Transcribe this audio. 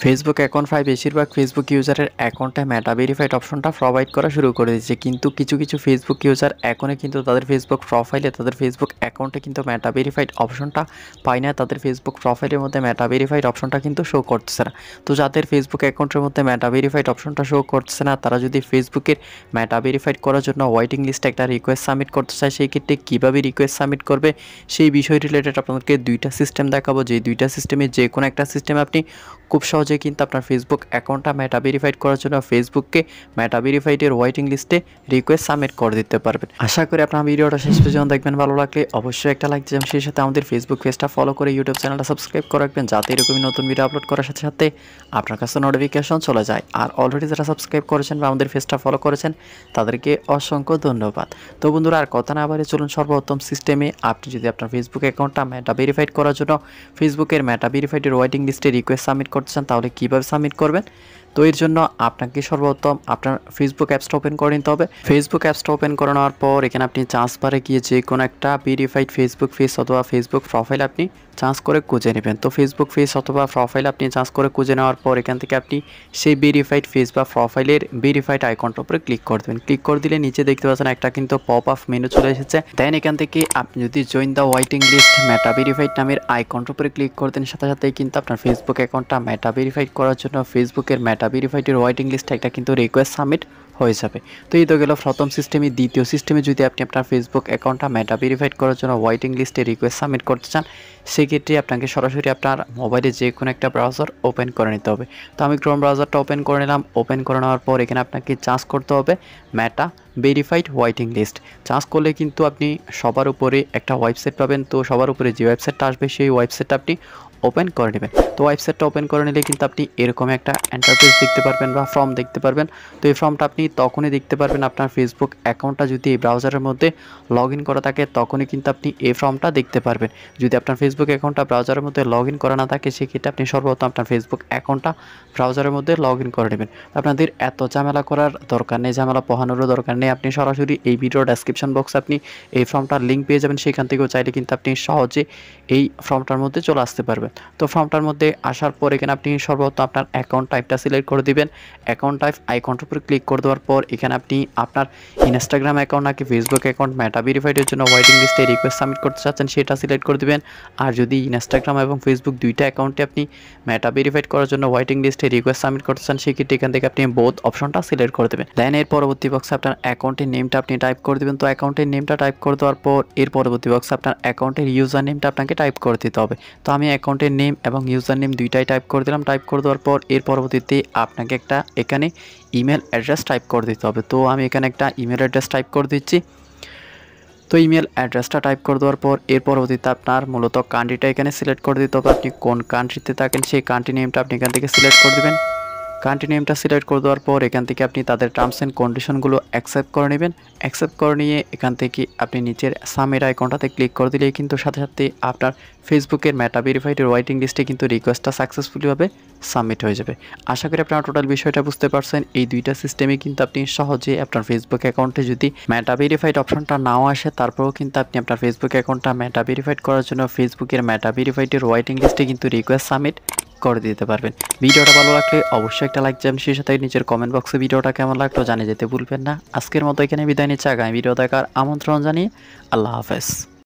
Facebook account প্রায় বেশিরভাগ Facebook ইউজারের অ্যাকাউন্টে মেটা ভেরিফাইড অপশনটা প্রোভাইড করা শুরু করে দিয়েছে, কিন্তু কিছু ফেসবুক ইউজার এখনও কিন্তু তাদের ফেসবুক প্রোফাইলে তাদের ফেসবুক অ্যাকাউন্টে কিন্তু মেটা ভেরিফাইড অপশনটা পায় না। তাদের ফেসবুক প্রোফাইলের মধ্যে মেটা ভেরিফাইড অপশনটা কিন্তু শো করতেছে না। তো যাদের ফেসবুক অ্যাকাউন্টের মধ্যে মেটা ভেরিফাইড অপশনটা শো করতেছে না, তারা যদি ফেসবুকের মেটা ভেরিফাইড করার জন্য ওয়েটিং লিস্টে একটা রিকোয়েস্ট সাবমিট করতে চায়, সেই ক্ষেত্রে কীভাবে রিকোয়েস্ট সাবমিট করবে সেই বিষয় রিলেটেড আপনাদেরকে দুইটা সিস্টেম দেখাবো। যে দুইটা সিস্টেমে যে কোনো একটা সিস্টেমে আপনি খুব সহজে কিন্তু আপনার ফেসবুক অ্যাকাউন্টটা মেটা ভেরিফাইড করার জন্য ফেসবুককে মেটা ভেরিফাইডের ওয়েটিং লিস্টে রিকোয়েস্ট সাবমিট করে দিতে পারবেন। আশা করি আপনার ভিডিওটা শেষ পর্যন্ত দেখবেন। ভালো লাগলে অবশ্যই একটা লাইক দিবেন, সেই সাথে আমাদের ফেসবুক পেজটা ফলো করে ইউটিউব চ্যানেলটা সাবস্ক্রাইব করে রাখবেন, যাতে এরকমই নতুন ভিডিও আপলোড করার সাথে সাথে আপনার কাছে নোটিফিকেশন চলে যায়। আর অলরেডি যারা সাবস্ক্রাইব করেছেন বা আমাদের পেজটা ফলো করেছেন তাদেরকে অসংখ্য ধন্যবাদ। তো বন্ধুরা, আর কথা না বাড়িয়ে চলুন সর্বোত্তম সিস্টেমে আপনি যদি আপনার ফেসবুক অ্যাকাউন্টটা মেটা ভেরিফাইড করার জন্য ফেসবুকের মেটা ভেরিফাইডের ওয়েটিং লিস্টে রিকোয়েস্ট সাবমিট করতে চান, তাহলে কীভাবে সাবমিট করবেন। তো এর জন্য আপনাকে সর্বপ্রথম আপনার ফেসবুক অ্যাপসটা ওপেন করে নিতে হবে। ফেসবুক অ্যাপসটা ওপেন করে নেওয়ার পর এখানে আপনি চান্স বারে গিয়ে যে কোনো একটা ভেরিফাইড ফেসবুক পেজ অথবা ফেসবুক প্রোফাইল আপনি চান্স করে খুঁজে নেবেন। তো ফেসবুক পেজ অথবা প্রোফাইল আপনি চান্স করে খুঁজে নেওয়ার পর এখান থেকে আপনি সেই ভেরিফাইড পেজ বা প্রোফাইলের ভেরিফাইড আইকনটার উপরে ক্লিক করে দেবেন। ক্লিক করে দিলে নিচে দেখতে পাচ্ছেন একটা কিন্তু পপ আপ মেনু চলে এসেছে। দেন এখান থেকে আপনি যদি join the waiting list meta verified নামের আইকনটার উপরে ক্লিক করে দেন, সাথে সাথেই কিন্তু আপনার ফেসবুক অ্যাকাউন্টটা মেটা ভেরিফাইড করার জন্য ফেসবুকের মেটা ভেরিফাইডের ওয়েটিং লিস্টে একটা কিন্তু রিকোয়েস্ট সাবমিট হয়ে যাবে। তো এই তো গেল প্রথম সিস্টেমে। দ্বিতীয় সিস্টেমে যদি আপনি আপনার ফেসবুক অ্যাকাউন্টটা মেটা ভেরিফাইড করার জন্য ওয়েটিং লিস্টে রিকোয়েস্ট সাবমিট করতে চান, সেক্ষেত্রে আপনাকে সরাসরি আপনার মোবাইলে যে কোনো একটা ব্রাউজার ওপেন করে নিতে হবে। তো আমি ক্রোম ব্রাউজারটা ওপেন করে নিলাম। ওপেন করে নেওয়ার পর এখানে আপনাকে চার্জ করতে হবে meta verified waiting list. Charge করলে কিন্তু আপনি সবার উপরে একটা ওয়েবসাইট পাবেন। তো সবার উপরে যে ওয়েবসাইটটা আসবে সেই ওয়েবসাইটটা আপনি ওপেন করে নেবেন। তো ওয়েবসাইটটা ওপেন করে নিলে কিন্তু আপনি এরকম একটা ইন্টারফেস দেখতে পারবেন বা ফর্ম দেখতে পারবেন। তো এই ফর্মটা আপনি তখনই দেখতে পারবেন আপনার ফেসবুক অ্যাকাউন্টটা যদি এই ব্রাউজারের মধ্যে লগ ইন করা থাকে, তখনই কিন্তু আপনি এই ফর্মটা দেখতে পারবেন। যদি আপনার ফেসবুক অ্যাকাউন্টটা ব্রাউজারের মধ্যে লগ ইন করা না থাকে, সেক্ষেত্রে আপনি সর্বপ্রথম আপনার ফেসবুক অ্যাকাউন্টটা ব্রাউজারের মধ্যে লগ ইন করে নেবেন। আপনাদের এত ঝামেলা করার দরকার নেই, ঝামেলা পোহানোরও দরকার নেই। আপনি সরাসরি এই ভিডিও ডেসক্রিপশন বক্সে আপনি এই ফর্মটার লিঙ্ক পেয়ে যাবেন। সেখান থেকেও চাইলে কিন্তু আপনি সহজে এই ফর্মটার মধ্যে চলে আসতে পারবেন। তো ফর্মটার মধ্যে আসার পর এখানে আপনি সর্বপ্রথম আপনার অ্যাকাউন্ট টাইপটা সিলেক্ট করে দিবেন। অ্যাকাউন্ট টাইপ আইকনটার উপর ক্লিক করে দেওয়ার পর এখানে আপনি আপনার ইনস্টাগ্রাম অ্যাকাউন্ট নাকি ফেসবুক অ্যাকাউন্ট মেটা ভেরিফাইডের জন্য ওয়েটিং লিস্টে রিকোয়েস্ট সাবমিট করতে চাচ্ছেন, সেটা সিলেক্ট করে দিবেন। আর যদি ইনস্টাগ্রাম এবং ফেসবুক দুইটা অ্যাকাউন্টে আপনি মেটা ভেরিফাইড করার জন্য ওয়েটিং লিস্টে রিকোয়েস্ট সাবমিট করতে চান, সেক্ষেত্রে এখান থেকে আপনি বোথ অপশনটা সিলেক্ট করে দেবেন। দেন এর পরবর্তী বক্সে আপনার অ্যাকাউন্টের নেমটা আপনি টাইপ করে দেবেন। তো অ্যাকাউন্টের নেমটা টাইপ করে দেওয়ার পর এর পরবর্তী বক্সে আপনার অ্যাকাউন্টের ইউজার নেমটা আপনাকে টাইপ করে দিতে হবে। তো আমি অ্যাকাউন্টের নেম এবং ইউজার নেম দুইটাই টাইপ করে দিলাম। টাইপ করে দেওয়ার পর এর পরবর্তীতে আপনাকে একটা এখানে ইমেল অ্যাড্রেস টাইপ করে দিতে হবে। তো আমি এখানে একটা ইমেল অ্যাড্রেস টাইপ করে দিচ্ছি। তো ইমেল অ্যাড্রেসটা টাইপ করে দেওয়ার পর এর পরবর্তীতে আপনার মূলত কান্ট্রিটা এখানে সিলেক্ট করে দিতে হবে। আপনি কোন কান্ট্রিতে থাকেন সেই কান্ট্রি নেমটা আপনি এখান থেকে সিলেক্ট করে দেবেন। কান্ট্রি নেমটা সিলেক্ট করে দেওয়ার পর এখান থেকে আপনি তাদের টার্মস অ্যান্ড কন্ডিশনগুলো অ্যাকসেপ্ট করে নেবেন। অ্যাকসেপ্ট করে নিয়ে এখান থেকে আপনি নিচের সাবমিট আইকনটাতে ক্লিক করে দিলেই কিন্তু সাথে সাথে আপনার ফেসবুকের মেটা ভেরিফাইডের ওয়েটিং লিস্টে কিন্তু রিকোয়েস্টটা সাকসেসফুলিভাবে সাবমিট হয়ে যাবে। আশা করি আপনারা টোটাল বিষয়টা বুঝতে পারছেন। এই দুইটা সিস্টেমে কিন্তু আপনি সহজে আপনার ফেসবুক অ্যাকাউন্টে যদি মেটা ভেরিফাইড অপশনটা নাও আসে, তারপরেও কিন্তু আপনি আপনার ফেসবুক অ্যাকাউন্টটা মেটা ভেরিফাইড করার জন্য ফেসবুকের মেটা ভেরিফাইডের ওয়েটিং লিস্টে কিন্তু রিকোয়েস্ট সাবমিট করে দিতে পারবেন। ভিডিওটা ভালো লাগলে অবশ্যই একটা লাইক দেবেন, সেই সাথে নিচের কমেন্ট বক্সে ভিডিওটা কেমন লাগলো জানিয়ে যেতে ভুলবেন না। আজকের মতো এখানে বিদায় নিচ্ছে, আগামী ভিডিও দেখার আমন্ত্রণ জানিয়ে আল্লাহ হাফেজ।